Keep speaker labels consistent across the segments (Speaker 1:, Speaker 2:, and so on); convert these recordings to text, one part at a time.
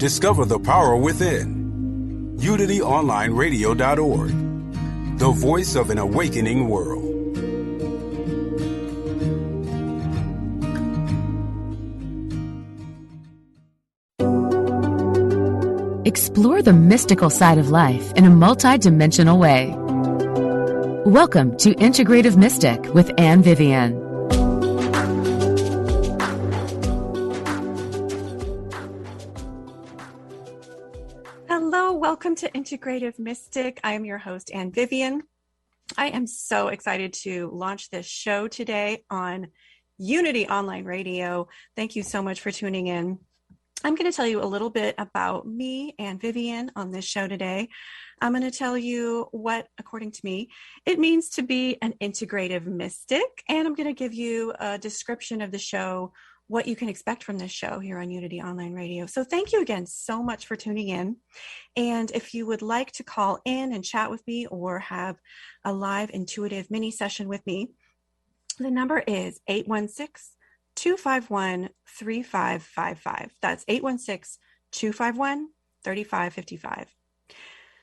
Speaker 1: Discover the power within. UnityOnlineRadio.org, the voice of an awakening world.
Speaker 2: Explore the mystical side of life in a multi-dimensional way. Welcome to Integrative Mystic with Vivian.
Speaker 3: Hello, welcome to Integrative Mystic. I am your host, Vivian. I am so excited to launch this show today on Unity Online Radio. Thank you so much for tuning in. I'm going to tell you a little bit about me and Vivian on this show today. I'm going to tell you what, according to me, it means to be an integrative mystic. And I'm going to give you a description of the show, what you can expect from this show here on Unity Online Radio. So thank you again so much for tuning in. And if you would like to call in and chat with me or have a live intuitive mini session with me, the number is 816-251-3555. That's 816-251-3555.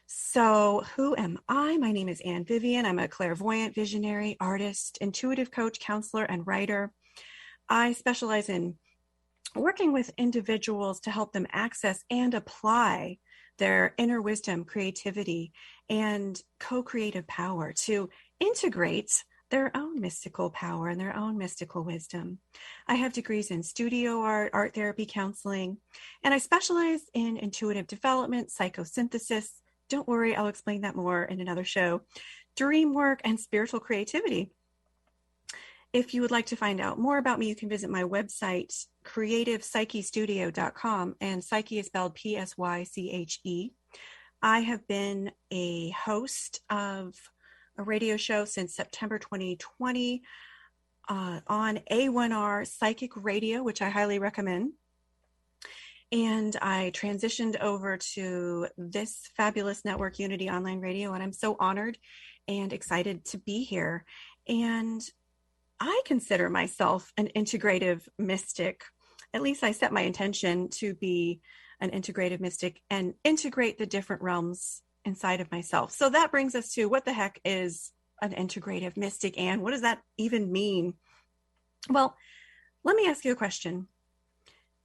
Speaker 3: So who am I? My name is Vivian. I'm a clairvoyant, visionary, artist, intuitive coach, counselor, and writer. I specialize in working with individuals to help them access and apply their inner wisdom, creativity, and co-creative power to integrate their own mystical power and their own mystical wisdom. I have degrees in studio art, art therapy, counseling, and I specialize in intuitive development, psychosynthesis. Don't worry, I'll explain that more in another show. Dream work and spiritual creativity. If you would like to find out more about me, you can visit my website, creativepsychestudio.com, and Psyche is spelled Psyche. I have been a host of a radio show since September 2020 on A1R Psychic Radio, which I highly recommend. And I transitioned over to this fabulous network, Unity Online Radio, and I'm so honored and excited to be here. And I consider myself an integrative mystic. At least I set my intention to be an integrative mystic and integrate the different realms inside of myself. So that brings us to, what the heck is an integrative mystic, and what does that even mean? Well, let me ask you a question.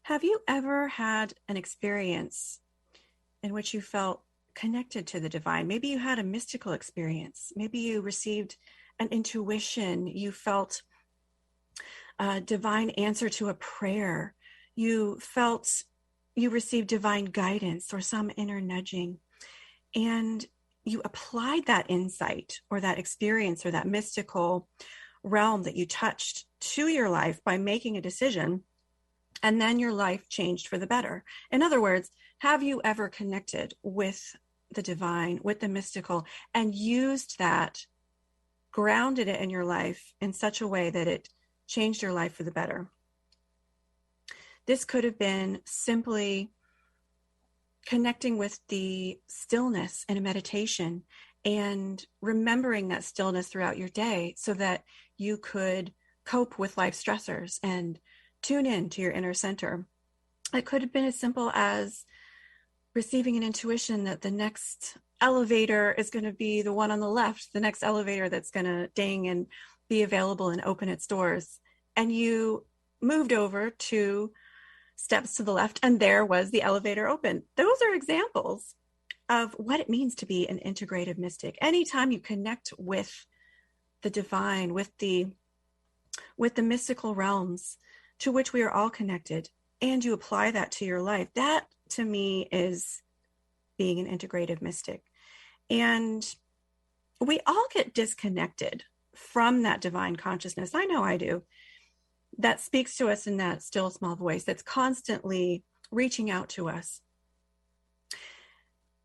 Speaker 3: Have you ever had an experience in which you felt connected to the divine? Maybe you had a mystical experience. Maybe you received an intuition. You felt a divine answer to a prayer. You felt you received divine guidance or some inner nudging. And you applied that insight or that experience or that mystical realm that you touched to your life by making a decision. And then your life changed for the better. In other words, have you ever connected with the divine, with the mystical, and used that, grounded it in your life in such a way that it changed your life for the better? This could have been simply connecting with the stillness in a meditation and remembering that stillness throughout your day so that you could cope with life stressors and tune in to your inner center. It could have been as simple as receiving an intuition that the next elevator is going to be the one on the left, the next elevator that's going to ding and be available and open its doors. And you moved over 2 steps to the left, and there was the elevator open. Those are examples of what it means to be an integrative mystic. Anytime you connect with the divine, with the mystical realms to which we are all connected, and you apply that to your life, that to me is being an integrative mystic. And we all get disconnected from that divine consciousness. I know I do. That speaks to us in that still small voice that's constantly reaching out to us.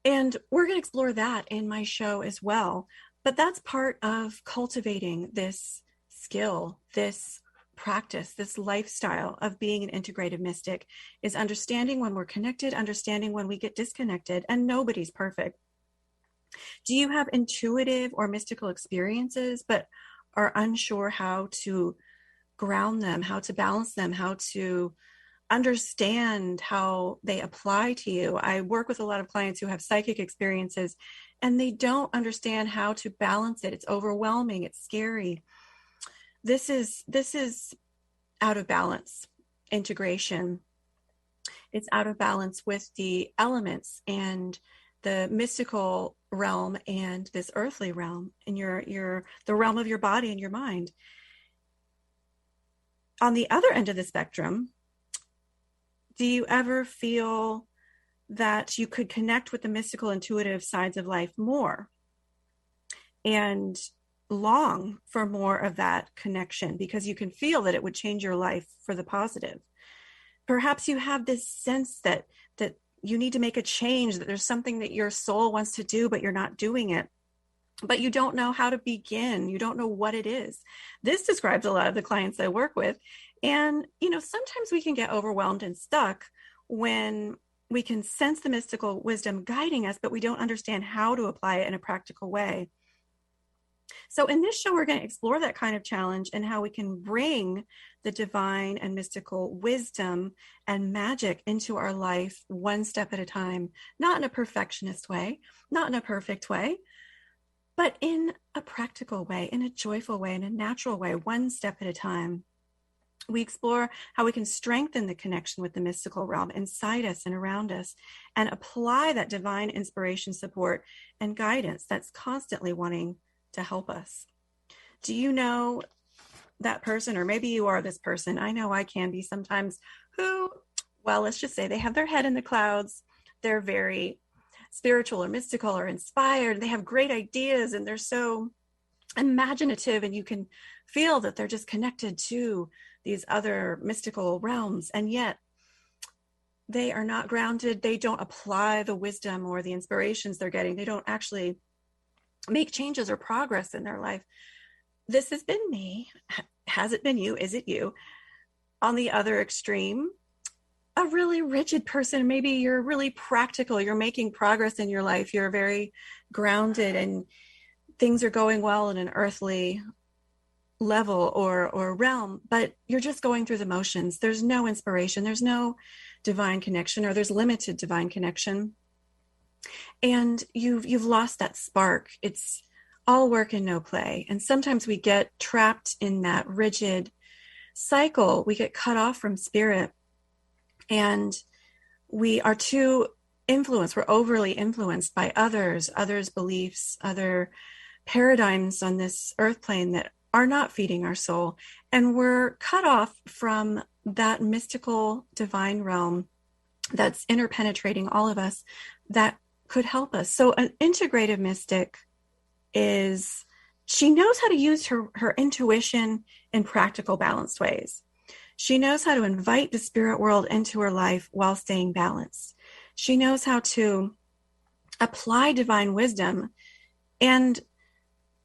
Speaker 3: And we're going to explore that in my show as well. But that's part of cultivating this skill, this practice, this lifestyle of being an integrative mystic, is understanding when we're connected, understanding when we get disconnected, and nobody's perfect. Do you have intuitive or mystical experiences, but are unsure how to ground them, how to balance them, how to understand how they apply to you. I work with a lot of clients who have psychic experiences and they don't understand how to balance it. It's overwhelming. It's scary. This is out of balance integration. It's out of balance with the elements and the mystical realm and this earthly realm and the realm of your body and your mind. On the other end of the spectrum, do you ever feel that you could connect with the mystical, intuitive sides of life more and long for more of that connection because you can feel that it would change your life for the positive? Perhaps you have this sense that you need to make a change, that there's something that your soul wants to do, but you're not doing it. But you don't know how to begin. You don't know what it is. This describes a lot of the clients I work with. And, sometimes we can get overwhelmed and stuck when we can sense the mystical wisdom guiding us, but we don't understand how to apply it in a practical way. So in this show, we're going to explore that kind of challenge and how we can bring the divine and mystical wisdom and magic into our life one step at a time, not in a perfectionist way, not in a perfect way, but in a practical way, in a joyful way, in a natural way, one step at a time. We explore how we can strengthen the connection with the mystical realm inside us and around us and apply that divine inspiration, support, and guidance that's constantly wanting to help us. Do you know that person, or maybe you are this person? I know I can be sometimes, let's just say they have their head in the clouds. They're very spiritual or mystical or inspired. They have great ideas and they're so imaginative, and you can feel that they're just connected to these other mystical realms, and yet they are not grounded. They don't apply the wisdom or the inspirations they're getting. They don't actually make changes or progress in their life. This has been me. Has it been you? Is it you? On the other extreme, a really rigid person. Maybe you're really practical. You're making progress in your life. You're very grounded and things are going well in an earthly level or realm, but you're just going through the motions. There's no inspiration. There's no divine connection, or there's limited divine connection. And you've lost that spark. It's all work and no play. And sometimes we get trapped in that rigid cycle. We get cut off from spirit, and we are too influenced. We're overly influenced by others' beliefs, other paradigms on this earth plane that are not feeding our soul. And we're cut off from that mystical divine realm that's interpenetrating all of us that could help us. So an integrative mystic she knows how to use her intuition in practical, balanced ways. She knows how to invite the spirit world into her life while staying balanced. She knows how to apply divine wisdom and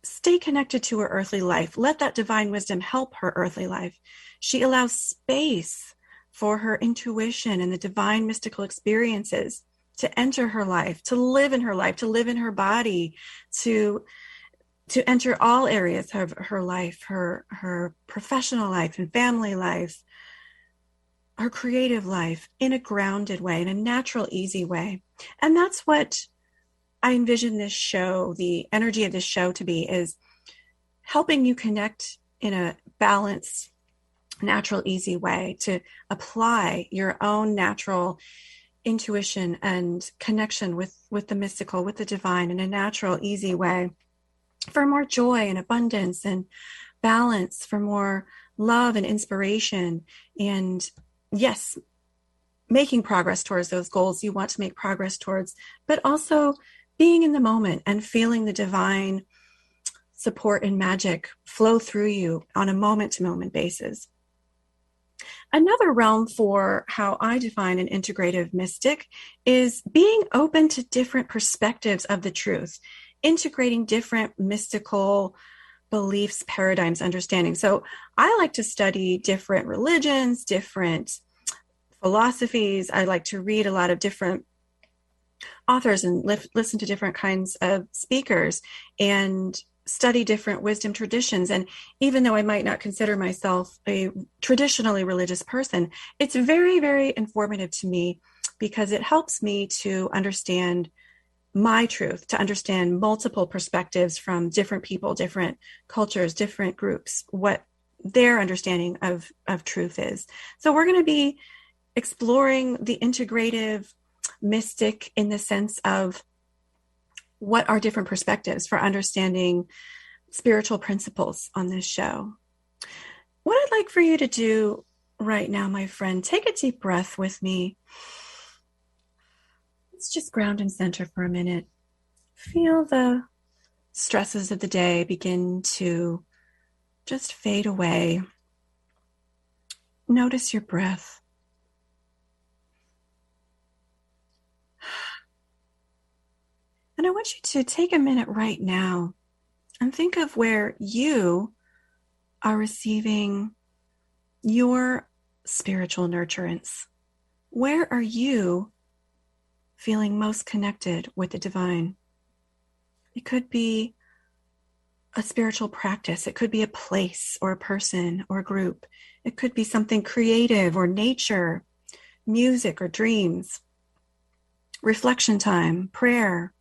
Speaker 3: stay connected to her earthly life. Let that divine wisdom help her earthly life. She allows space for her intuition and the divine mystical experiences to enter her life, to live in her life, to live in her body, to enter all areas of her life, her professional life and family life, her creative life, in a grounded way, in a natural, easy way. And that's what I envision this show, the energy of this show to be, is helping you connect in a balanced, natural, easy way to apply your own natural intuition and connection with the mystical, with the divine, in a natural, easy way, for more joy and abundance and balance, for more love and inspiration. And yes, making progress towards those goals you want to make progress towards, but also being in the moment and feeling the divine support and magic flow through you on a moment-to-moment basis. Another realm for how I define an integrative mystic is being open to different perspectives of the truth, integrating different mystical beliefs, paradigms, understandings. So I like to study different religions, different philosophies. I like to read a lot of different authors and listen to different kinds of speakers and study different wisdom traditions. And even though I might not consider myself a traditionally religious person, it's very, very informative to me because it helps me to understand my truth, to understand multiple perspectives from different people, different cultures, different groups, what their understanding of truth is. So we're going to be exploring the integrative mystic in the sense of what are different perspectives for understanding spiritual principles on this show. What I'd like for you to do right now, my friend, take a deep breath with me. Let's just ground and center for a minute. Feel the stresses of the day begin to just fade away. Notice your breath. And I want you to take a minute right now and think of where you are receiving your spiritual nurturance. Where are you feeling most connected with the divine? It could be a spiritual practice. It could be a place or a person or a group. It could be something creative or nature, music or dreams, reflection time, prayer,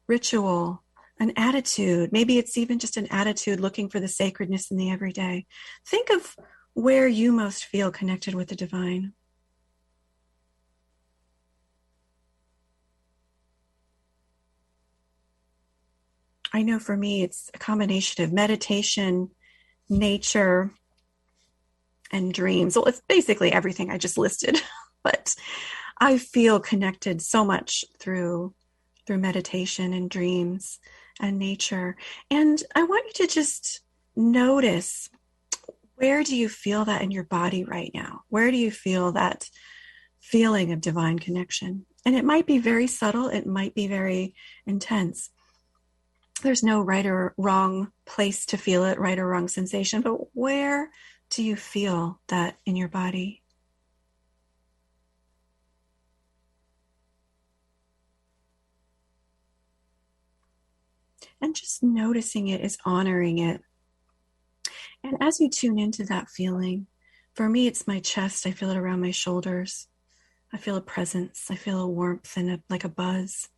Speaker 3: ritual, an attitude. Maybe it's even just an attitude looking for the sacredness in the everyday. Think of where you most feel connected with the divine. I know for me, it's a combination of meditation, nature, and dreams. Well, it's basically everything I just listed, but I feel connected so much through meditation and dreams and nature. And I want you to just notice, where do you feel that in your body right now? Where do you feel that feeling of divine connection? And it might be very subtle. It might be very intense. There's no right or wrong place to feel it, right or wrong sensation, but where do you feel that in your body? And just noticing it is honoring it. And as you tune into that feeling, for me, it's my chest. I feel it around my shoulders. I feel a presence. I feel a warmth and like a buzz.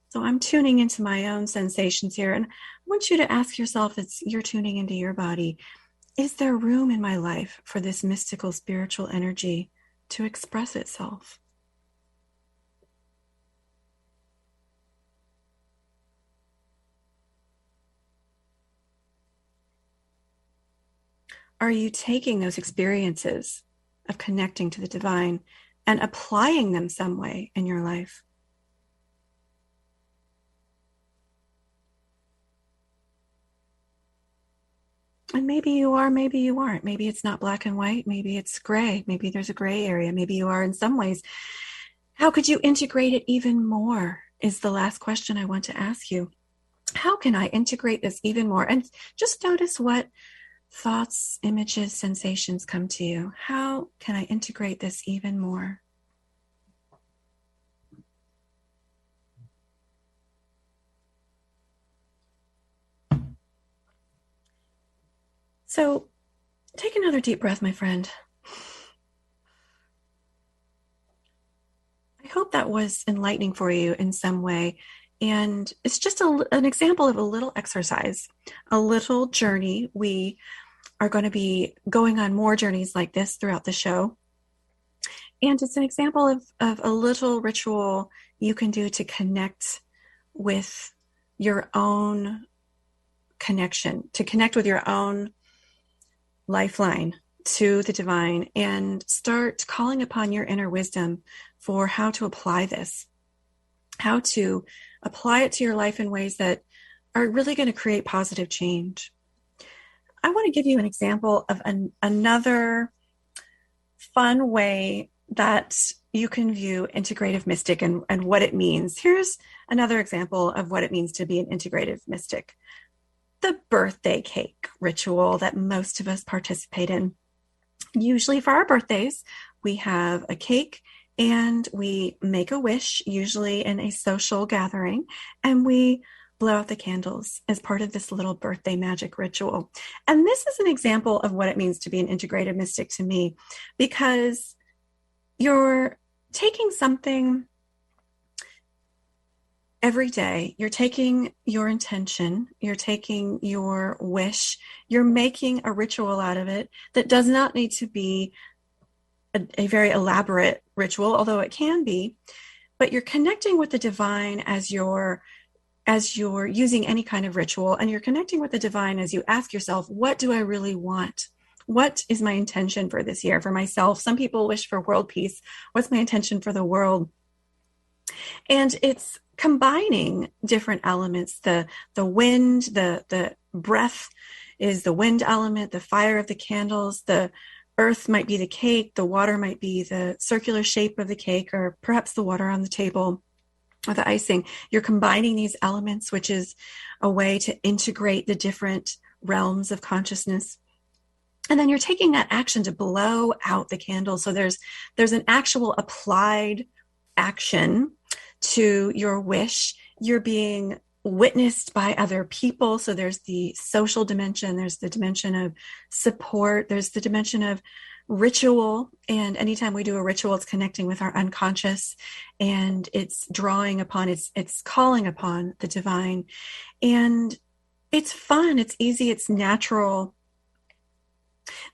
Speaker 3: So I'm tuning into my own sensations here. And I want you to ask yourself, as you're tuning into your body, is there room in my life for this mystical spiritual energy to express itself? Are you taking those experiences of connecting to the divine and applying them some way in your life? And maybe you are, maybe you aren't. Maybe it's not black and white. Maybe it's gray. Maybe there's a gray area. Maybe you are in some ways. How could you integrate it even more is the last question I want to ask you. How can I integrate this even more? And just notice what thoughts, images, sensations come to you. How can I integrate this even more? So take another deep breath, my friend. I hope that was enlightening for you in some way. And it's just an example of a little exercise, a little journey. We are going to be going on more journeys like this throughout the show. And it's an example of a little ritual you can do to connect with your own connection, to connect with your own lifeline to the divine and start calling upon your inner wisdom for how to apply this, how to apply it to your life in ways that are really going to create positive change. I want to give you an example of another fun way that you can view integrative mystic and what it means. Here's another example of what it means to be an integrative mystic. The birthday cake ritual that most of us participate in. Usually for our birthdays, we have a cake and we make a wish, usually in a social gathering, and we blow out the candles as part of this little birthday magic ritual. And this is an example of what it means to be an integrative mystic to me, because you're taking something every day, you're taking your intention, you're taking your wish, you're making a ritual out of it that does not need to be a very elaborate ritual, although it can be, but you're connecting with the divine as you're using any kind of ritual, and you're connecting with the divine as you ask yourself, what do I really want? What is my intention for this year? For myself, some people wish for world peace. What's my intention for the world? And it's combining different elements. The wind, the breath is the wind element, the fire of the candles, the earth might be the cake, the water might be the circular shape of the cake, or perhaps the water on the table or the icing. You're combining these elements, which is a way to integrate the different realms of consciousness. And then you're taking that action to blow out the candle. So there's an actual applied action to your wish. You're being witnessed by other people. So there's the social dimension, there's the dimension of support, there's the dimension of ritual. And anytime we do a ritual, it's connecting with our unconscious, and it's drawing upon, it's calling upon the divine. And it's fun, it's easy, it's natural.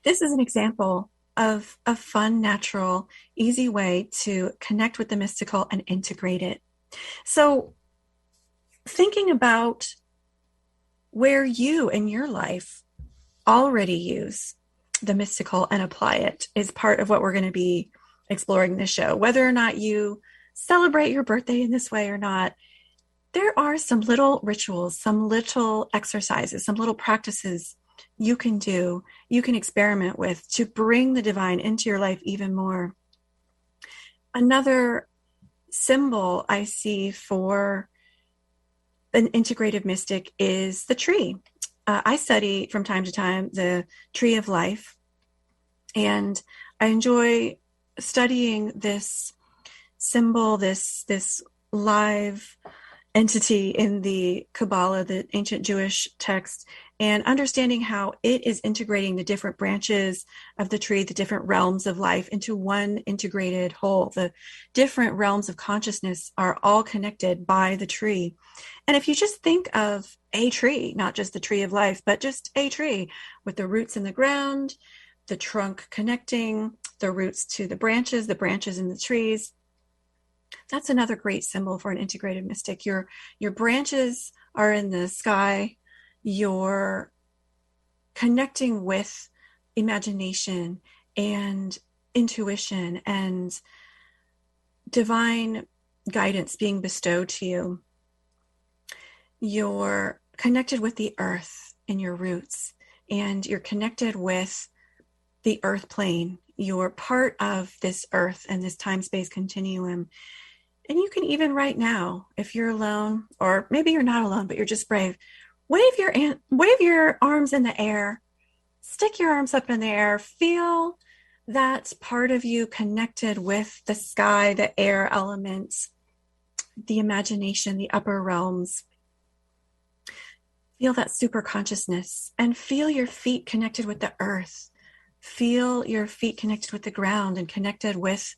Speaker 3: This is an example of a fun, natural, easy way to connect with the mystical and integrate it. So thinking about where you in your life already use the mystical and apply it is part of what we're going to be exploring this show. Whether or not you celebrate your birthday in this way or not, there are some little rituals, some little exercises, some little practices you can do, you can experiment with to bring the divine into your life even more. Another symbol I see for an integrative mystic is the tree. I study from time to time the tree of life, and I enjoy studying this symbol, this live entity in the Kabbalah, the ancient Jewish text, and understanding how it is integrating the different branches of the tree, the different realms of life into one integrated whole. The different realms of consciousness are all connected by the tree. And if you just think of a tree, not just the tree of life, but just a tree with the roots in the ground, the trunk connecting, the roots to the branches in the trees, that's another great symbol for an integrated mystic. Your branches are in the sky. You're connecting with imagination and intuition and divine guidance being bestowed to you. You're connected with the earth in your roots, and you're connected with the earth plane. You're part of this earth and this time-space continuum. And you can even right now, if you're alone, or maybe you're not alone, but you're just brave, wave your arms in the air, stick your arms up in the air, feel that part of you connected with the sky, the air elements, the imagination, the upper realms. Feel that super consciousness, and feel your feet connected with the earth. Feel your feet connected with the ground and connected with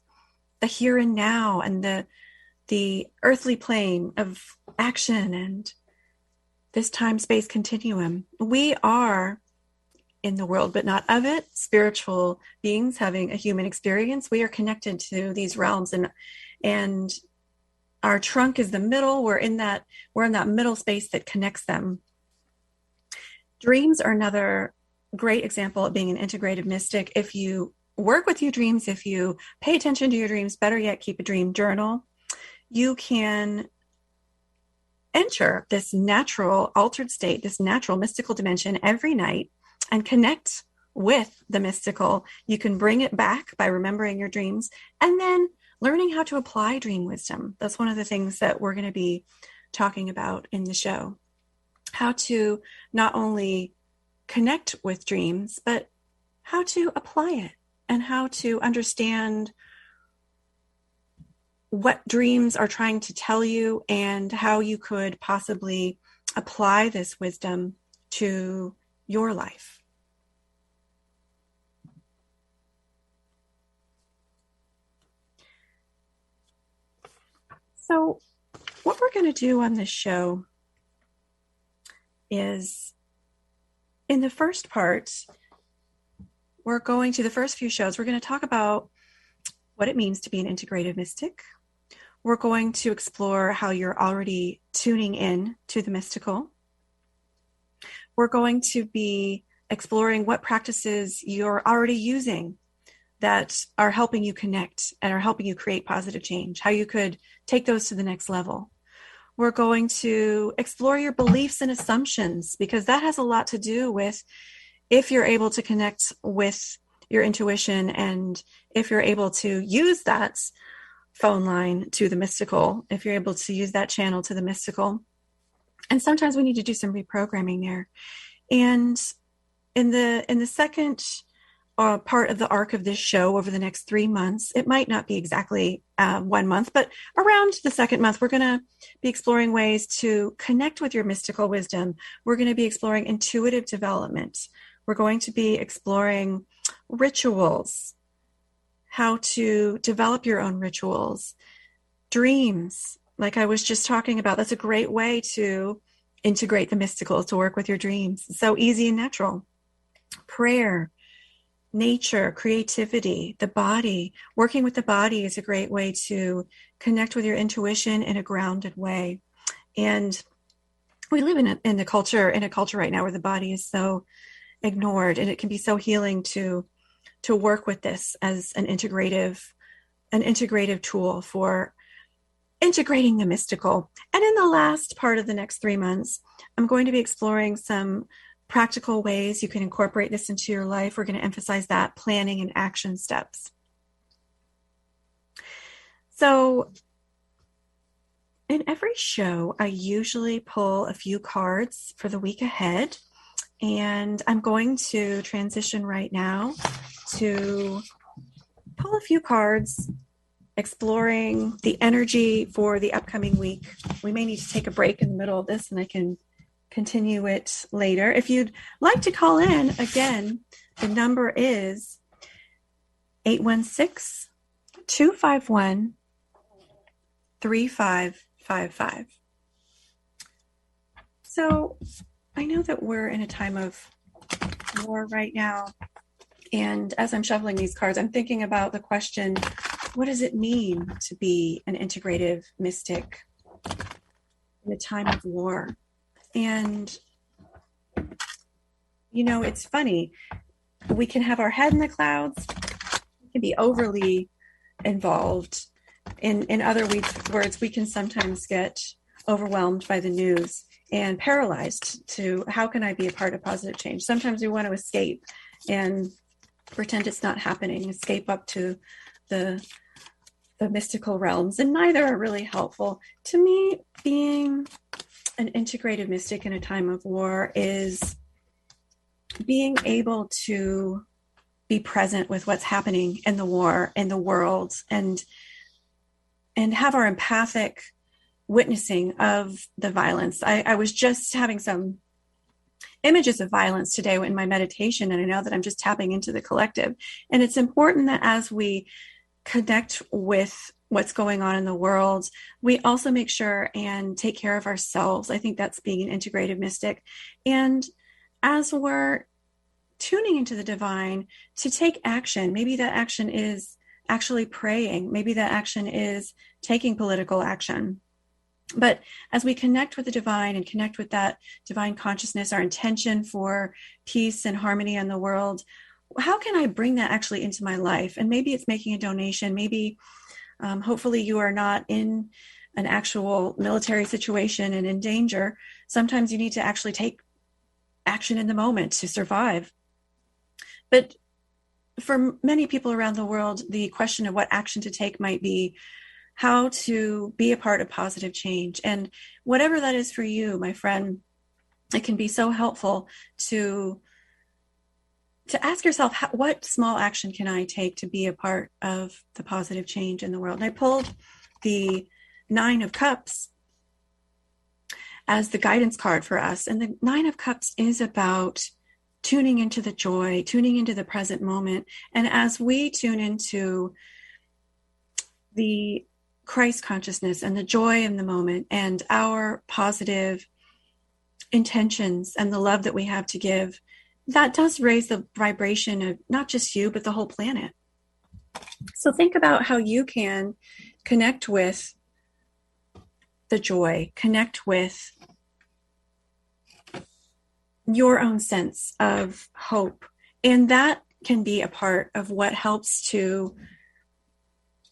Speaker 3: the here and now and the earthly plane of action and this time-space continuum. We are in the world, but not of it, spiritual beings having a human experience. We are connected to these realms, and our trunk is the middle. We're in that middle space that connects them. Dreams are another great example of being an integrative mystic. If you work with your dreams, if you pay attention to your dreams, better yet, keep a dream journal, you can enter this natural altered state, this natural mystical dimension every night and connect with the mystical. You can bring it back by remembering your dreams and then learning how to apply dream wisdom. That's one of the things that we're going to be talking about in the show. How to not only connect with dreams, but how to apply it and how to understand what dreams are trying to tell you and how you could possibly apply this wisdom to your life. So what we're going to do on this show is, in the first part, the first few shows, we're going to talk about what it means to be an integrative mystic. We're going to explore how you're already tuning in to the mystical. We're going to be exploring what practices you're already using that are helping you connect and are helping you create positive change, how you could take those to the next level. We're going to explore your beliefs and assumptions, because that has a lot to do with if you're able to connect with your intuition and if you're able to use that phone line to the mystical, if you're able to use that channel to the mystical. And sometimes we need to do some reprogramming there. And in the second part of the arc of this show over the next 3 months, it might not be exactly 1 month, but around the second month, we're going to be exploring ways to connect with your mystical wisdom. We're going to be exploring intuitive development. We're going to be exploring rituals, how to develop your own rituals, dreams, like I was just talking about. That's a great way to integrate the mystical, to work with your dreams. It's so easy and natural. Prayer, nature, creativity, the body. Working with the body is a great way to connect with your intuition in a grounded way. And we live in a culture right now where the body is so ignored, and it can be so healing to work with this as an integrative tool for integrating the mystical. And in the last part of the next 3 months, I'm going to be exploring some practical ways you can incorporate this into your life. We're going to emphasize that planning and action steps. So in every show, I usually pull a few cards for the week ahead. And I'm going to transition right now to pull a few cards, exploring the energy for the upcoming week. We may need to take a break in the middle of this, and I can continue it later. If you'd like to call in, again, the number is 816-251-3555. So I know that we're in a time of war right now. And as I'm shuffling these cards, I'm thinking about the question, what does it mean to be an integrative mystic in a time of war? And, it's funny. We can have our head in the clouds. We can be overly involved. In other words, we can sometimes get overwhelmed by the news and paralyzed to how can I be a part of positive change? Sometimes we want to escape and pretend it's not happening, escape up to the mystical realms, and neither are really helpful. To me, being an integrative mystic in a time of war is being able to be present with what's happening in the war, in the world, and have our empathic witnessing of the violence. I was just having some images of violence today in my meditation, and I know that I'm just tapping into the collective. And it's important that as we connect with what's going on in the world, we also make sure and take care of ourselves. I think that's being an integrative mystic. And as we're tuning into the divine, to take action, maybe that action is actually praying, maybe that action is taking political action. But as we connect with the divine and connect with that divine consciousness, our intention for peace and harmony in the world, how can I bring that actually into my life? And maybe it's making a donation. Maybe, hopefully you are not in an actual military situation and in danger. Sometimes you need to actually take action in the moment to survive. But for many people around the world, the question of what action to take might be how to be a part of positive change. And whatever that is for you, my friend, it can be so helpful to ask yourself, what small action can I take to be a part of the positive change in the world? And I pulled the 9 of Cups. as the guidance card for us. And the Nine of Cups is about tuning into the joy, tuning into the present moment. And as we tune into the Christ consciousness and the joy in the moment and our positive intentions and the love that we have to give, that does raise the vibration of not just you, but the whole planet. So think about how you can connect with the joy, connect with your own sense of hope. And that can be a part of what helps to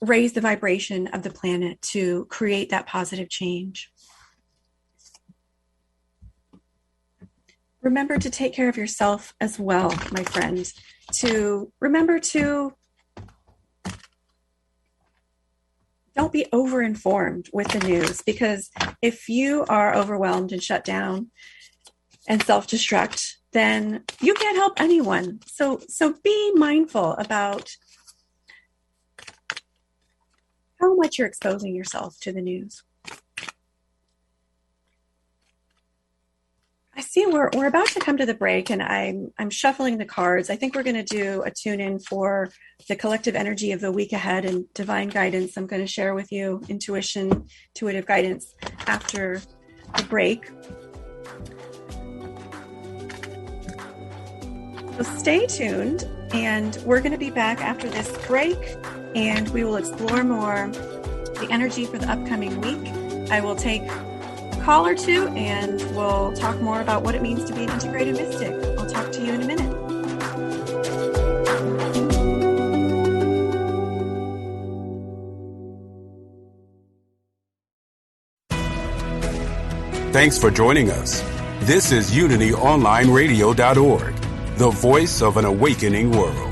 Speaker 3: raise the vibration of the planet to create that positive change. Remember to take care of yourself as well, my friend. To remember to don't be over-informed with the news, because if you are overwhelmed and shut down and self-destruct, then you can't help anyone. So be mindful about how much you're exposing yourself to the news. I see we're about to come to the break, and I'm shuffling the cards. I think we're going to do a tune-in for the collective energy of the week ahead and divine guidance. I'm going to share with you intuitive guidance after the break. So stay tuned, and we're going to be back after this break, and we will explore more the energy for the upcoming week. I will take call or two, and we'll talk more about what it means to be an integrated mystic. I'll talk to you in a minute.
Speaker 1: Thanks for joining us. This is UnityOnlineRadio.org, the voice of an awakening world.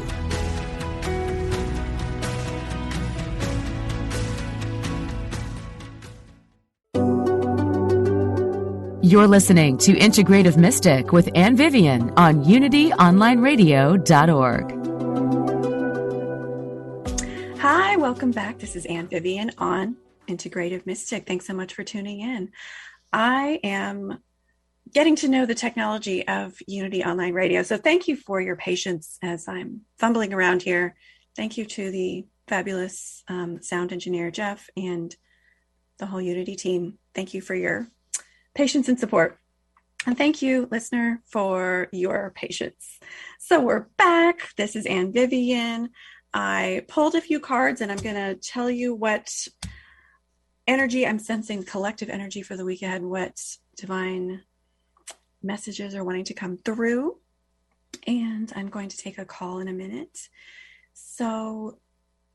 Speaker 2: You're listening to Integrative Mystic with Ann Vivian on UnityOnlineRadio.org.
Speaker 3: Hi, welcome back. This is Ann Vivian on Integrative Mystic. Thanks so much for tuning in. I am getting to know the technology of Unity Online Radio. So thank you for your patience as I'm fumbling around here. Thank you to the fabulous sound engineer, Jeff, and the whole Unity team. Thank you for your patience and support. And thank you, listener, for your patience. So we're back. This is Ann Vivian. I pulled a few cards, and I'm going to tell you what energy I'm sensing, collective energy for the week ahead, what divine messages are wanting to come through. And I'm going to take a call in a minute. So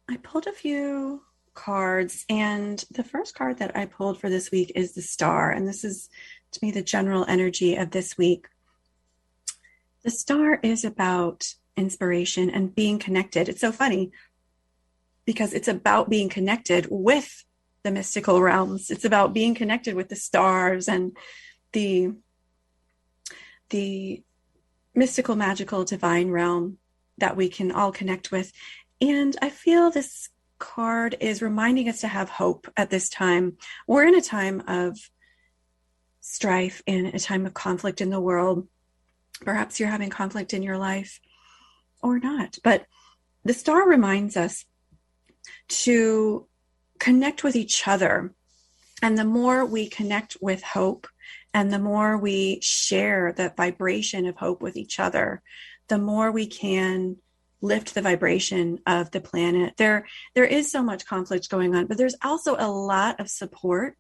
Speaker 3: I pulled a few cards, and the first card that I pulled for this week is the Star, and this is to me the general energy of this week. The Star is about inspiration and being connected. It's so funny because it's about being connected with the mystical realms. It's about being connected with the stars and the mystical, magical, divine realm that we can all connect with. And I feel this card is reminding us to have hope at this time. We're in a time of strife, in a time of conflict in the world. Perhaps you're having conflict in your life or not, but the Star reminds us to connect with each other. And the more we connect with hope, and the more we share that vibration of hope with each other, the more we can lift the vibration of the planet. There is so much conflict going on, but there's also a lot of support,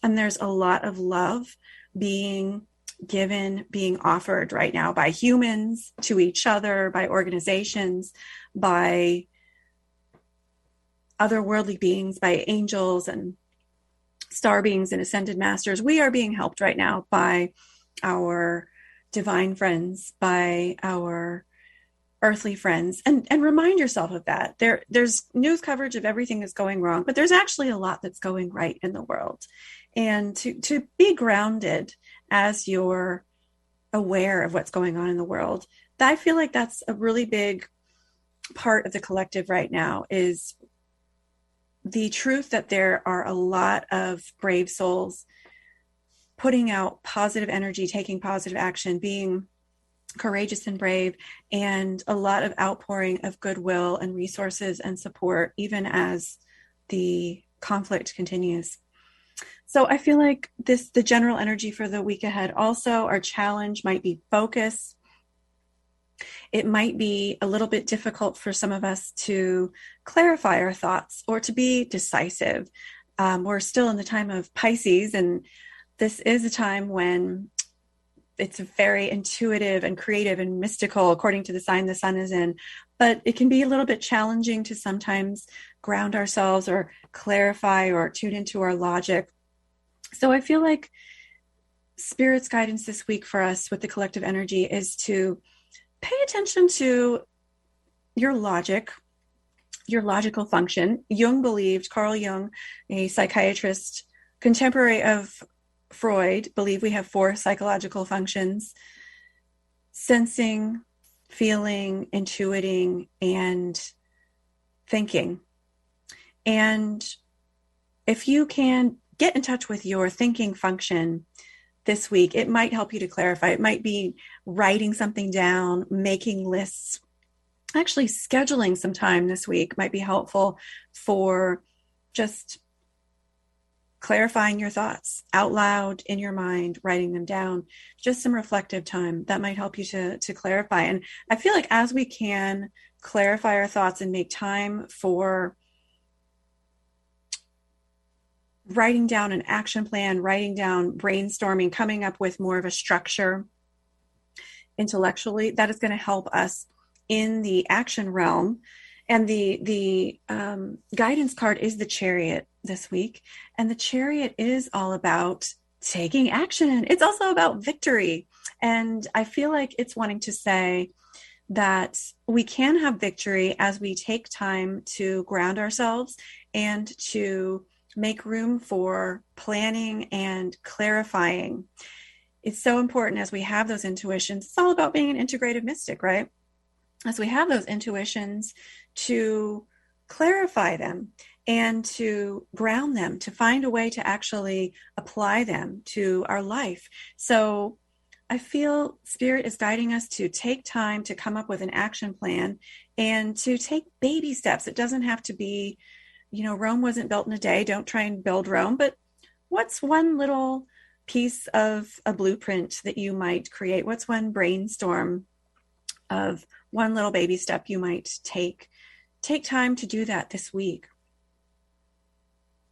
Speaker 3: and there's a lot of love being given, being offered right now by humans to each other, by organizations, by otherworldly beings, by angels and star beings and ascended masters. We are being helped right now by our divine friends, by our earthly friends, and remind yourself of that. There's news coverage of everything that's going wrong, but there's actually a lot that's going right in the world. And to be grounded as you're aware of what's going on in the world, I feel like that's a really big part of the collective right now, is the truth that there are a lot of brave souls putting out positive energy, taking positive action, being courageous and brave, and a lot of outpouring of goodwill and resources and support, even as the conflict continues. So I feel like the general energy for the week ahead. Also, our challenge might be focus. It might be a little bit difficult for some of us to clarify our thoughts or to be decisive. We're still in the time of Pisces, and this is a time when it's very intuitive and creative and mystical according to the sign the sun is in, but it can be a little bit challenging to sometimes ground ourselves or clarify or tune into our logic. So I feel like Spirit's guidance this week for us with the collective energy is to pay attention to your logic, your logical function. Carl Jung, a psychiatrist, contemporary of Freud, believed we have 4 psychological functions: sensing, feeling, intuiting, and thinking. And if you can get in touch with your thinking function this week, it might help you to clarify. It might be writing something down, making lists. Actually, scheduling some time this week might be helpful for just clarifying your thoughts out loud in your mind, writing them down, just some reflective time that might help you to clarify. And I feel like as we can clarify our thoughts and make time for writing down an action plan, writing down, brainstorming, coming up with more of a structure intellectually, that is going to help us in the action realm. And the guidance card is the Chariot this week. And the Chariot is all about taking action. It's also about victory. And I feel like it's wanting to say that we can have victory as we take time to ground ourselves and to make room for planning and clarifying. It's so important as we have those intuitions. It's all about being an integrative mystic, right? As we have those intuitions, to clarify them and to ground them, to find a way to actually apply them to our life. So I feel Spirit is guiding us to take time to come up with an action plan and to take baby steps. It doesn't have to be, Rome wasn't built in a day. Don't try and build Rome. But what's one little piece of a blueprint that you might create? What's one brainstorm of one little baby step you might take? Take time to do that this week.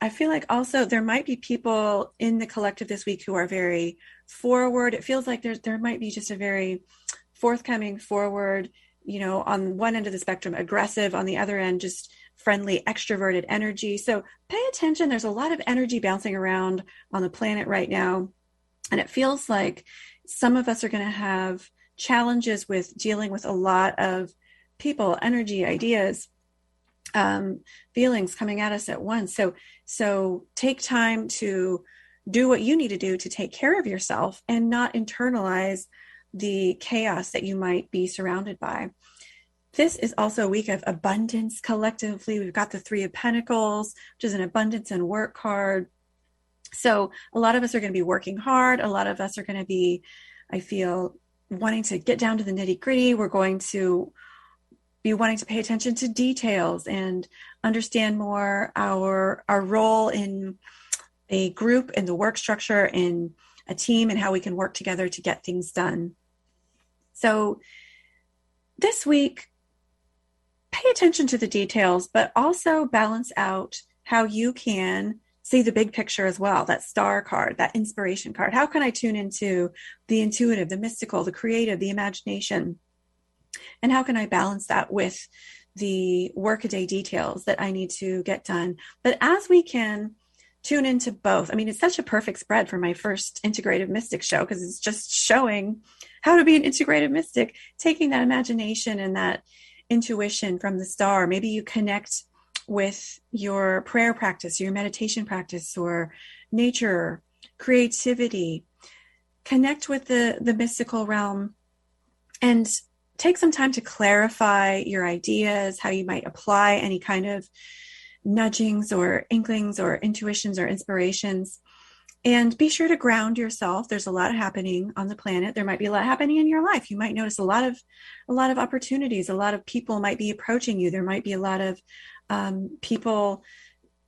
Speaker 3: I feel like also there might be people in the collective this week who are very forward. It feels like there might be just a very forthcoming, forward, on one end of the spectrum, aggressive, on the other end, just friendly, extroverted energy. So pay attention. There's a lot of energy bouncing around on the planet right now. And it feels like some of us are going to have challenges with dealing with a lot of people, energy, ideas, feelings coming at us at once. So take time to do what you need to do to take care of yourself and not internalize the chaos that you might be surrounded by. This is also a week of abundance collectively. We've got the 3 of Pentacles, which is an abundance and work card. So a lot of us are going to be working hard. A lot of us are going to be, I feel, wanting to get down to the nitty gritty. We're going to be wanting to pay attention to details and understand more our role in a group, in the work structure, in a team, and how we can work together to get things done. So this week, pay attention to the details, but also balance out how you can see the big picture as well. That star card, that inspiration card. How can I tune into the intuitive, the mystical, the creative, the imagination? And how can I balance that with the workaday details that I need to get done? But as we can tune into both, it's such a perfect spread for my first Integrative Mystic show, because it's just showing how to be an Integrative Mystic, taking that imagination and that intuition from the star. Maybe you connect with your prayer practice, your meditation practice, or nature, creativity. Connect with the mystical realm and take some time to clarify your ideas, how you might apply any kind of nudgings or inklings or intuitions or inspirations. And be sure to ground yourself. There's a lot happening on the planet. There might be a lot happening in your life. You might notice a lot of opportunities. A lot of people might be approaching you. There might be a lot of people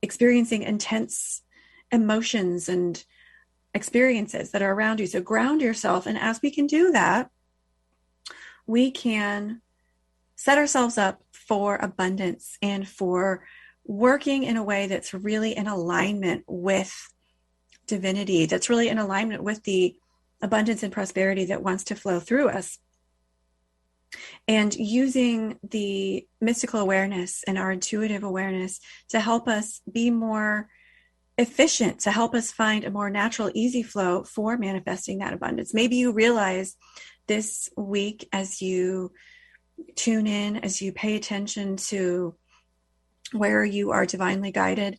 Speaker 3: experiencing intense emotions and experiences that are around you. So ground yourself. And as we can do that, we can set ourselves up for abundance and for working in a way that's really in alignment with divinity, that's really in alignment with the abundance and prosperity that wants to flow through us. And using the mystical awareness and our intuitive awareness to help us be more efficient, to help us find a more natural, easy flow for manifesting that abundance. Maybe you realize this week, as you tune in, as you pay attention to where you are divinely guided,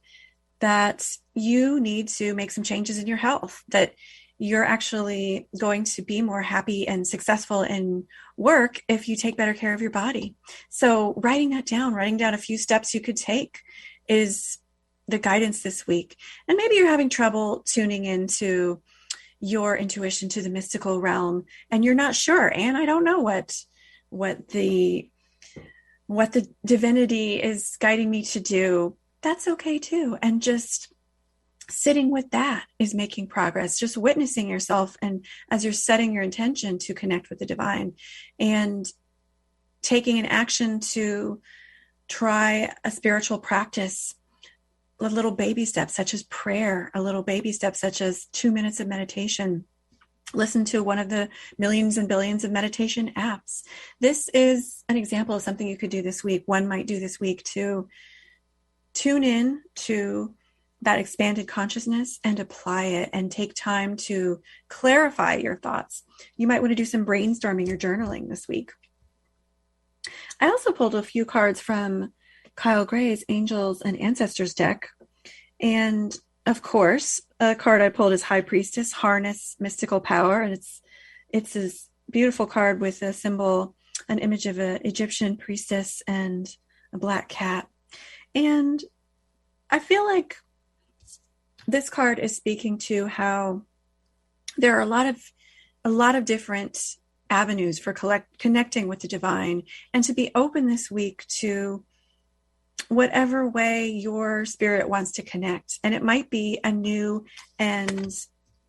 Speaker 3: that you need to make some changes in your health, that you're actually going to be more happy and successful in work if you take better care of your body. So writing down a few steps you could take is the guidance this week. And maybe you're having trouble tuning into your intuition, to the mystical realm, and you're not sure. And I don't know what the divinity is guiding me to do. That's okay too. And just sitting with that is making progress, just witnessing yourself. And as you're setting your intention to connect with the divine and taking an action to try a spiritual practice, a little baby steps such as prayer, a little baby step such as 2 minutes of meditation, listen to one of the millions and billions of meditation apps. This is an example of something you could do this week. One might do this week to tune in to that expanded consciousness and apply it and take time to clarify your thoughts. You might want to do some brainstorming or journaling this week. I also pulled a few cards from Kyle Gray's Angels and Ancestors deck. And of course, a card I pulled is High Priestess, Harness Mystical Power. And it's this beautiful card with a symbol, an image of an Egyptian priestess and a black cat. And I feel like this card is speaking to how there are a lot of different avenues for connecting with the divine, and to be open this week to whatever way your spirit wants to connect. And it might be a new and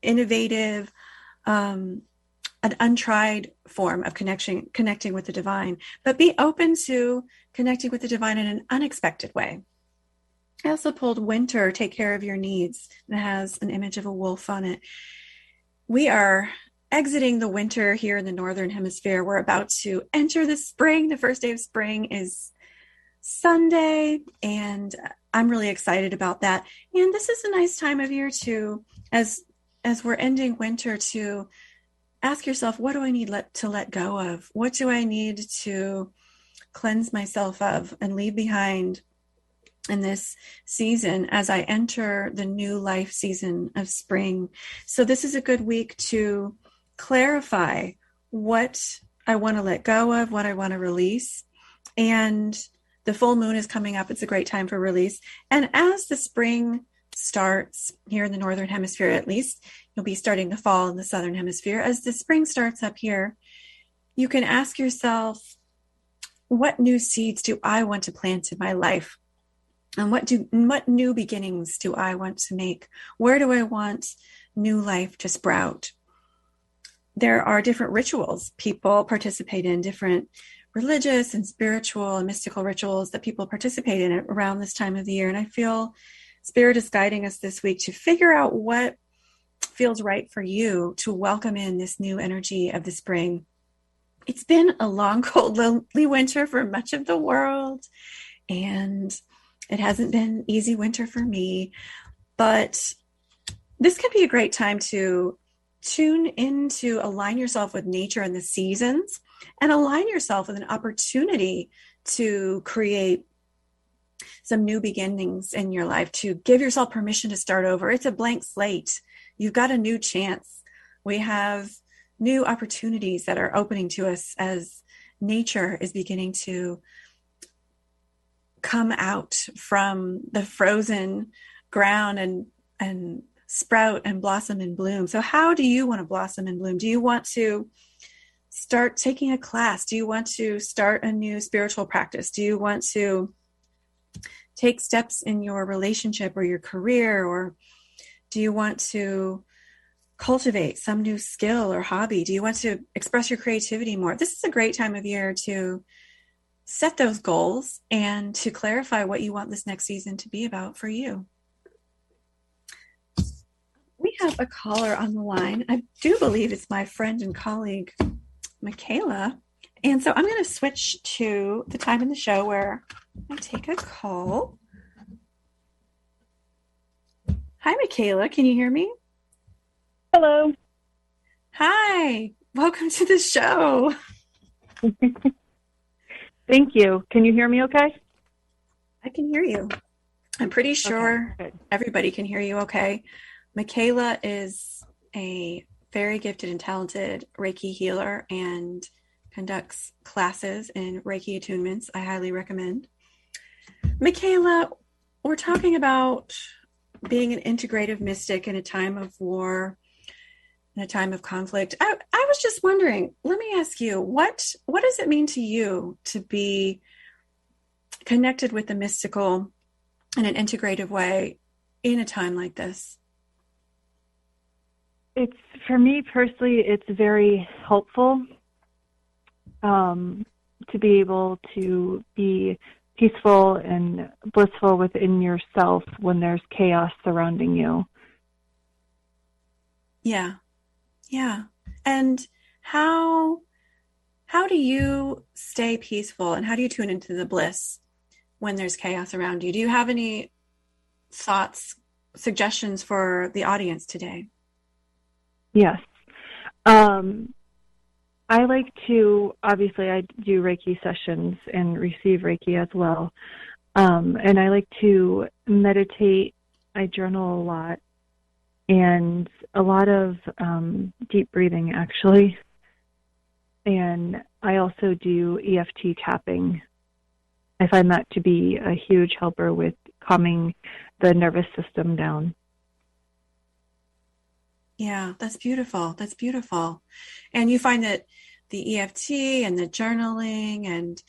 Speaker 3: innovative, an untried form of connecting with the divine, but be open to connecting with the divine in an unexpected way. I also pulled Winter, Take Care of Your Needs. It has an image of a wolf on it. We are exiting the winter here in the Northern Hemisphere. We're about to enter the spring. The first day of spring is Sunday, and I'm really excited about that. And this is a nice time of year to, as we're ending winter, to ask yourself, what do I need to let go of? What do I need to cleanse myself of and leave behind in this season as I enter the new life season of spring? So this is a good week to clarify what I want to let go of, what I want to release. And the full moon is coming up. It's a great time for release. And as the spring starts here in the Northern Hemisphere, at least, you'll be starting to fall in the Southern Hemisphere. As the spring starts up here, you can ask yourself, what new seeds do I want to plant in my life? And what new beginnings do I want to make? Where do I want new life to sprout? There are different rituals people participate in, different religious and spiritual and mystical rituals that people participate in around this time of the year. And I feel Spirit is guiding us this week to figure out what feels right for you to welcome in this new energy of the spring. It's been a long, cold, lonely winter for much of the world, and it hasn't been easy winter for me, but this can be a great time to tune in, to align yourself with nature and the seasons, and align yourself with an opportunity to create some new beginnings in your life, to give yourself permission to start over. It's a blank slate. You've got a new chance. We have new opportunities that are opening to us as nature is beginning to come out from the frozen ground and sprout and blossom and bloom. So how do you want to blossom and bloom? Do you want to start taking a class? Do you want to start a new spiritual practice? Do you want to take steps in your relationship or your career? Or do you want to cultivate some new skill or hobby? Do you want to express your creativity more? This is a great time of year to set those goals and to clarify what you want this next season to be about for you. We have a caller on the line. I do believe it's my friend and colleague, Michaela. And so I'm going to switch to the time in the show where I take a call. Hi, Michaela. Can you hear me?
Speaker 4: Hello.
Speaker 3: Hi. Welcome to the show.
Speaker 4: Thank you. Can you hear me okay?
Speaker 3: I can hear you. I'm pretty sure everybody can hear you okay. Michaela is a very gifted and talented Reiki healer and conducts classes in Reiki attunements. I highly recommend. Michaela, we're talking about being an integrative mystic in a time of war, in a time of conflict. I was just wondering, let me ask you, what does it mean to you to be connected with the mystical in an integrative way in a time like this?
Speaker 4: It's, for me personally, it's very helpful to be able to be peaceful and blissful within yourself when there's chaos surrounding you.
Speaker 3: Yeah. Yeah. And how do you stay peaceful and how do you tune into the bliss when there's chaos around you? Do you have any thoughts, suggestions for the audience today?
Speaker 4: Yes. I like to, obviously I do Reiki sessions and receive Reiki as well. And I like to meditate. I journal a lot. And a lot of deep breathing, actually. And I also do EFT tapping. I find that to be a huge helper with calming the nervous system down.
Speaker 3: Yeah, that's beautiful. That's beautiful. And you find that the EFT and the journaling and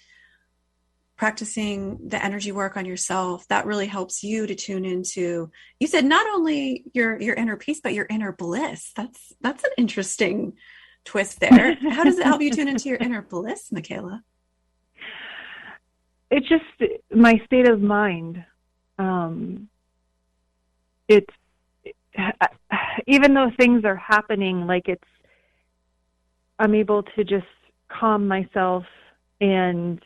Speaker 3: practicing the energy work on yourself, that really helps you to tune into, you said not only your inner peace, but your inner bliss. That's an interesting twist there. How does it help you tune into your inner bliss, Michaela?
Speaker 4: It's just my state of mind. It's, even though things are happening, like I'm able to just calm myself and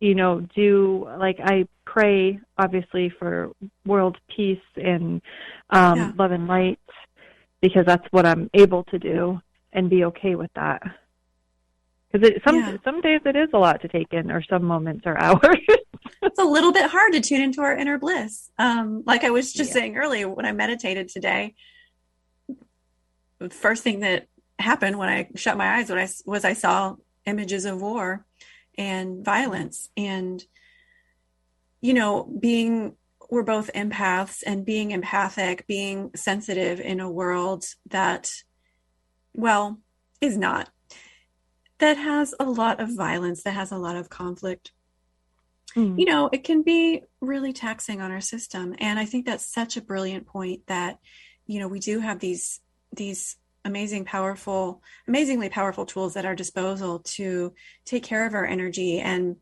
Speaker 4: do, like, I pray, obviously, for world peace and love and light, because that's what I'm able to do and be okay with that. Because some days it is a lot to take in, or some moments or hours.
Speaker 3: It's a little bit hard to tune into our inner bliss. Like I was just saying earlier, when I meditated today, the first thing that happened when I shut my eyes was I saw images of war and violence. And, we're both empaths, and being empathic, being sensitive in a world that, is not, that has a lot of violence, that has a lot of conflict. It can be really taxing on our system. And I think that's such a brilliant point that, we do have these amazingly powerful tools at our disposal to take care of our energy and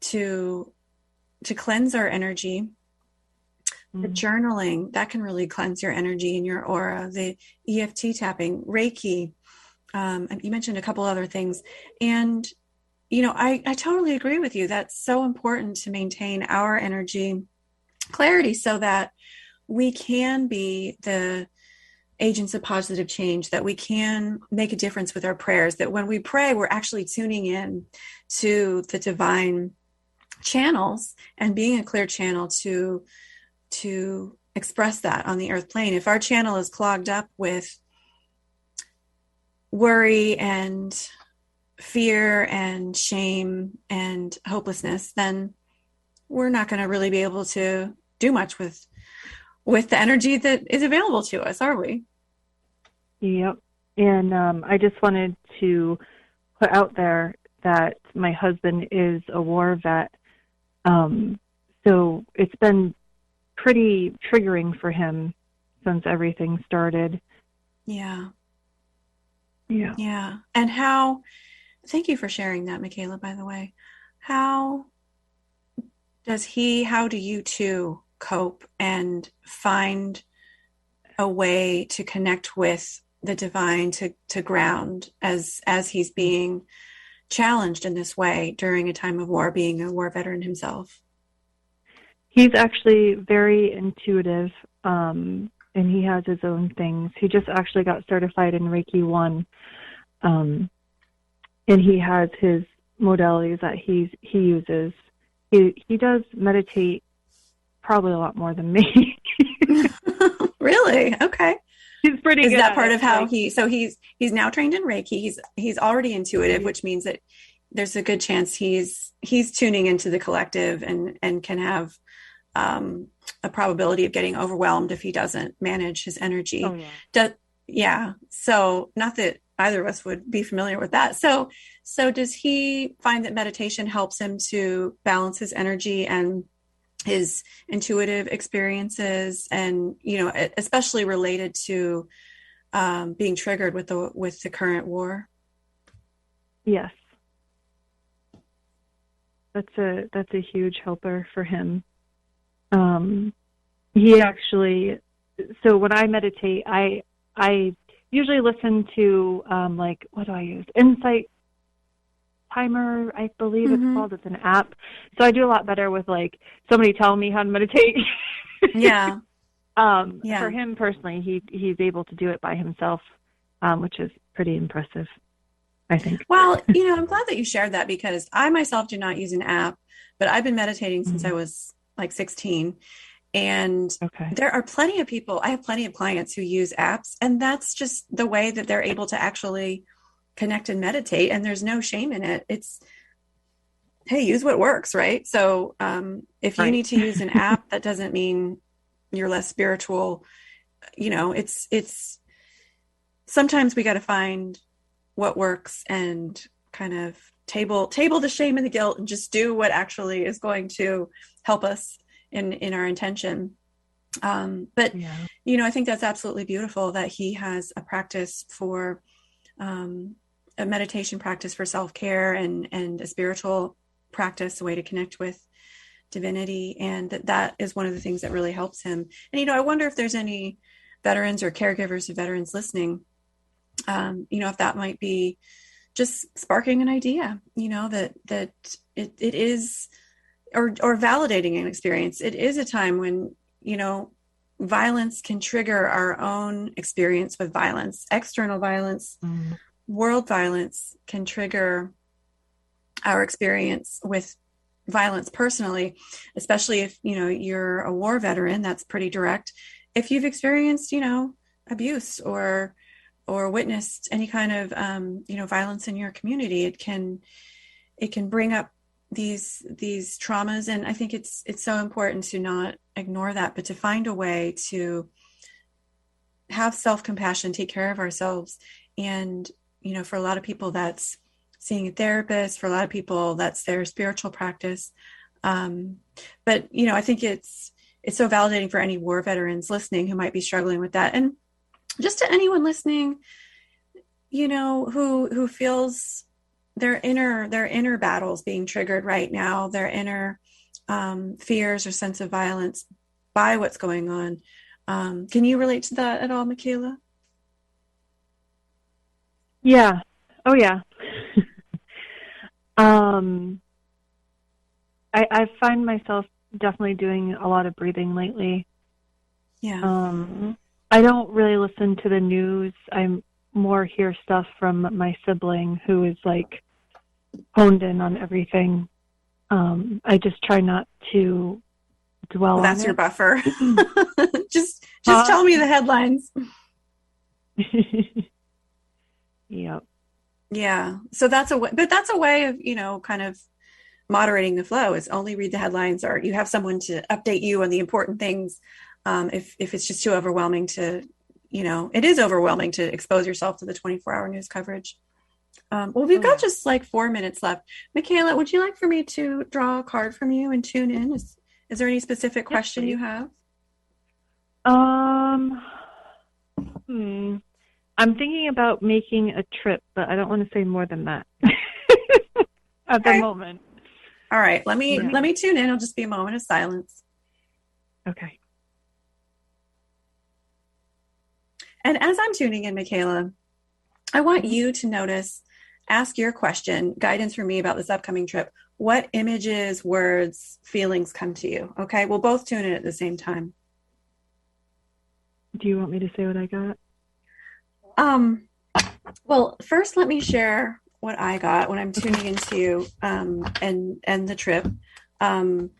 Speaker 3: to cleanse our energy. The journaling, that can really cleanse your energy and your aura. The EFT tapping, Reiki, you mentioned a couple other things. And, I totally agree with you. That's so important to maintain our energy clarity so that we can be the agents of positive change, that we can make a difference with our prayers, that when we pray, we're actually tuning in to the divine channels and being a clear channel to express that on the earth plane. If our channel is clogged up with worry and fear and shame and hopelessness, then we're not going to really be able to do much with with the energy that is available to us, are we?
Speaker 4: Yep. And I just wanted to put out there that my husband is a war vet. So it's been pretty triggering for him since everything started.
Speaker 3: Yeah.
Speaker 4: Yeah.
Speaker 3: Yeah. And thank you for sharing that, Michaela, by the way. How do you two cope and find a way to connect with the divine, to ground as he's being challenged in this way during a time of war, being a war veteran himself?
Speaker 4: He's actually very intuitive, and he has his own things. He just actually got certified in Reiki 1, and he has his modalities that he uses. He does meditate probably a lot more than me.
Speaker 3: Really? Okay.
Speaker 4: He's pretty good.
Speaker 3: Is that part of how he's now trained in Reiki? He's already intuitive, which means that there's a good chance he's tuning into the collective and can have a probability of getting overwhelmed if he doesn't manage his energy.
Speaker 4: Oh, yeah.
Speaker 3: Yeah. So not that either of us would be familiar with that. So does he find that meditation helps him to balance his energy and his intuitive experiences, and, especially related to being triggered with the current war?
Speaker 4: Yes. That's a huge helper for him. He actually, so when I meditate, I usually listen to, what do I use? Insight Timer, I believe it's called. It's an app. So I do a lot better with somebody telling me how to meditate.
Speaker 3: Yeah.
Speaker 4: For him personally, he's able to do it by himself, which is pretty impressive, I think.
Speaker 3: Well, I'm glad that you shared that, because I myself do not use an app, but I've been meditating since I was 16. And there are plenty of people, I have plenty of clients who use apps, and that's just the way that they're able to actually connect and meditate. And there's no shame in it. It's, hey, use what works, right? So if you need to use an app, that doesn't mean you're less spiritual. It's sometimes we got to find what works and kind of table the shame and the guilt and just do what actually is going to help us in our intention. But I think that's absolutely beautiful that he has a practice for a meditation practice for self-care and a spiritual practice, a way to connect with divinity. And that is one of the things that really helps him. And, I wonder if there's any veterans or caregivers of veterans listening, if that might be just sparking an idea, that it is, or validating an experience. It is a time when, violence can trigger our own experience with violence. External violence, world violence can trigger our experience with violence personally, especially if, you're a war veteran. That's pretty direct. If you've experienced, abuse or witnessed any kind of, violence in your community, it can bring up these traumas. And I think it's so important to not ignore that, but to find a way to have self-compassion, take care of ourselves. And, for a lot of people, that's seeing a therapist. For a lot of people, that's their spiritual practice. But, I think it's so validating for any war veterans listening who might be struggling with that. And just to anyone listening, who feels their inner battles being triggered right now, their inner fears or sense of violence by what's going on. Can you relate to that at all, Michaela?
Speaker 4: Yeah. Oh, yeah. I find myself definitely doing a lot of breathing lately.
Speaker 3: Yeah.
Speaker 4: I don't really listen to the news. I'm more hear stuff from my sibling who is honed in on everything. I just try not to dwell on it.
Speaker 3: That's your buffer. just tell me the headlines.
Speaker 4: Yep.
Speaker 3: Yeah. So that's a way of, kind of moderating the flow, is only read the headlines, or you have someone to update you on the important things. if it's just too overwhelming to, it is overwhelming to expose yourself to the 24-hour news coverage. Well, we've got just like 4 minutes left. Michaela, would you like for me to draw a card from you and tune in? Is there any specific question you have?
Speaker 4: I'm thinking about making a trip, but I don't want to say more than that at the moment.
Speaker 3: All right, let me tune in. It'll just be a moment of silence.
Speaker 4: Okay.
Speaker 3: And as I'm tuning in, Michaela, I want you to ask your question, guidance for me about this upcoming trip. What images, words, feelings come to you? Okay, we'll both tune in at the same time.
Speaker 4: Do you want me to say what I got?
Speaker 3: Well, first let me share what I got when I'm tuning into and the trip. I mean,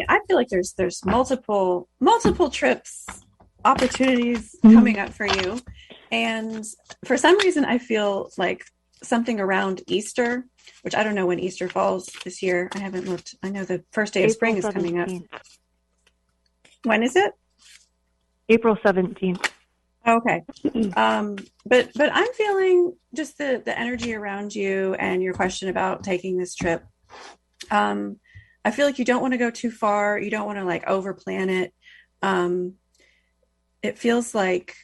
Speaker 3: I feel like there's multiple trips, opportunities coming up for you. And for some reason, I feel like something around Easter, which I don't know when Easter falls this year. I haven't looked. I know the first day of spring is coming up. When is it?
Speaker 4: April 17th.
Speaker 3: Okay. But I'm feeling just the energy around you and your question about taking this trip. I feel like you don't want to go too far. You don't want to like over plan it. It feels like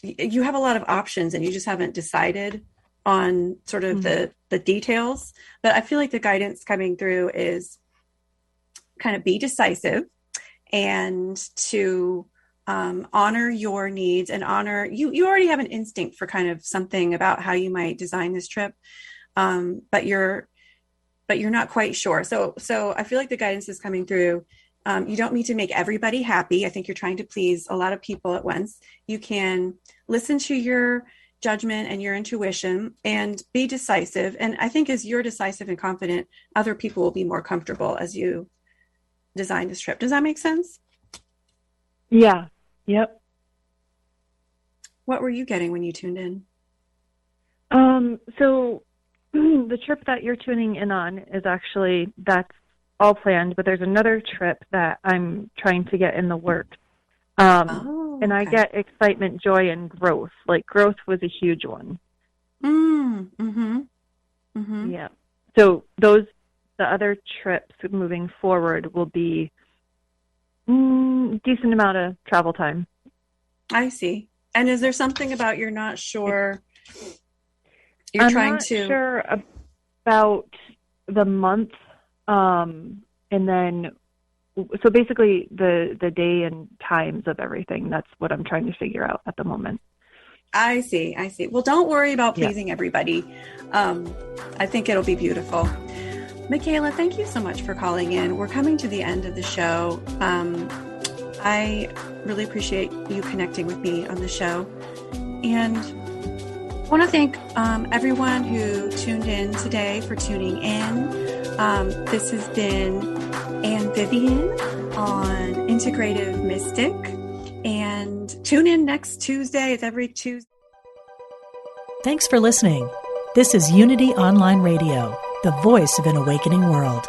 Speaker 3: you have a lot of options and you just haven't decided on sort of the details. But I feel like the guidance coming through is kind of be decisive and to honor your needs and honor you already have an instinct for kind of something about how you might design this trip. But you're not quite sure. So I feel like the guidance is coming through. You don't need to make everybody happy. I think you're trying to please a lot of people at once. You can listen to your judgment and your intuition and be decisive. And I think as you're decisive and confident, other people will be more comfortable as you design this trip. Does that make sense?
Speaker 4: Yeah. Yep.
Speaker 3: What were you getting when you tuned in?
Speaker 4: So the trip that you're tuning in on is actually, that's all planned, but there's another trip that I'm trying to get in the works. And I get excitement, joy, and growth. Like growth was a huge one. Yeah. So the other trips moving forward will be decent amount of travel time. I
Speaker 3: see. And is there something about you're not sure?
Speaker 4: I'm not sure about the month. And then, so basically the day and times of everything, that's what I'm trying to figure out at the moment.
Speaker 3: I see. Well, don't worry about pleasing everybody. I think it'll be beautiful. Michaela, thank you so much for calling in. We're coming to the end of the show. I really appreciate you connecting with me on the show. And I want to thank everyone who tuned in today for tuning in. This has been Anne Vivian on Integrative Mystic. And tune in next Tuesday. It's every Tuesday.
Speaker 5: Thanks for listening. This is Unity Online Radio, the voice of an awakening world.